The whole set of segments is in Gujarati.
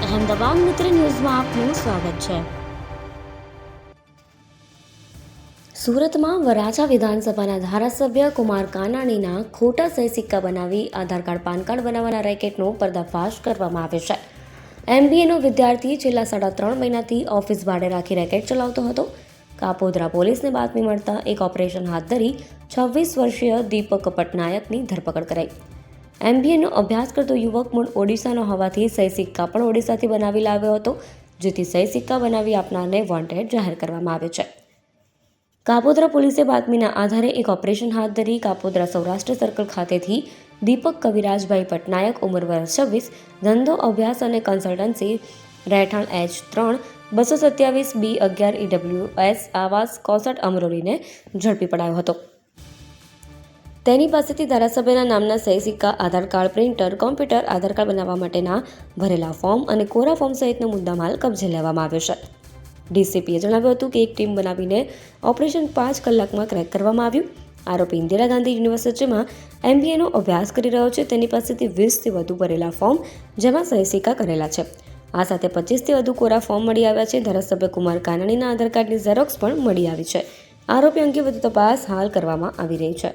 અહેમદાબાદ મિત્ર ન્યૂઝમાં આપનું સ્વાગત છે। સુરતમાં વરાછા વિધાનસભાના ધારાસભ્ય કુમાર કાનાણીના ખોટા સહી સિક્કા બનાવી આધાર કાર્ડ પાન કાર્ડ બનાવવાના રેકેટનો પર્દાફાશ કરવામાં આવ્યો છે। MBAનો વિદ્યાર્થી છેલ્લા 3.5 મહિનાથી ઓફિસ ભાડે રાખી રેકેટ ચલાવતો હતો। કાપોદ્રા પોલીસને બાતમી મળતા એક ઓપરેશન હાથ ધરી 26 વર્ષીય દીપક પટનાયકની ધરપકડ કરાઈ। MBAનો અભ્યાસ કરતો યુવક મૂળ ઓડિશાનો હોવાથી સહી સિક્કા પણ ઓડિશાથી બનાવી લાવ્યો હતો, જેથી સહી સિક્કા બનાવી આપનારને વોન્ટેડ જાહેર કરવામાં આવ્યો છે। કાપોદ્રા પોલીસે બાતમીના આધારે એક ઓપરેશન હાથ ધરી કાપોદ્રા સૌરાષ્ટ્ર સર્કલ ખાતેથી દીપક કવિરાજભાઈ પટનાયક ઉંમર વર્ષ 26, ધંધો અભ્યાસ અને કન્સલ્ટન્સી, રહેઠાણ H3 227 B11 EWS આવાસ કોસટ અમરોલીને ઝડપી પડાયો હતો। તેની પાસેથી ધારાસભ્યના નામના સહી સિક્કા, આધાર કાર્ડ પ્રિન્ટર, કોમ્પ્યુટર, આધાર કાર્ડ બનાવવા માટેના ભરેલા ફોર્મ અને કોરા ફોર્મ સહિતનો મુદ્દામાલ કબજે લેવામાં આવ્યો છે। DCPએ જણાવ્યું હતું કે એક ટીમ બનાવીને ઓપરેશન 5 કલાકમાં ક્રેક કરવામાં આવ્યું। આરોપી ઇન્દિરા ગાંધી યુનિવર્સિટીમાં MBAનો અભ્યાસ કરી રહ્યો છે। તેની પાસેથી 20થી વધુ ભરેલા ફોર્મ, જેમાં સહી સિક્કા કરેલા છે। આ સાથે 25થી વધુ કોરા ફોર્મ મળી આવ્યા છે। ધારાસભ્ય કુમાર કાનાણીના આધાર કાર્ડની ઝેરોક્સ પણ મળી આવી છે। આરોપી અંગે વધુ તપાસ હાલ કરવામાં આવી રહી છે।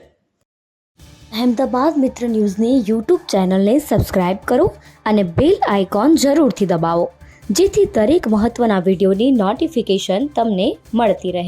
અહેમદાબાદ મિત્ર ન્યૂઝની YouTube ચેનલને સબસ્ક્રાઇબ કરો અને બેલ આઇકોન જરૂરથી દબાવો, જેથી દરેક મહત્ત્વના વિડીયોની નોટિફિકેશન તમને મળતી રહે।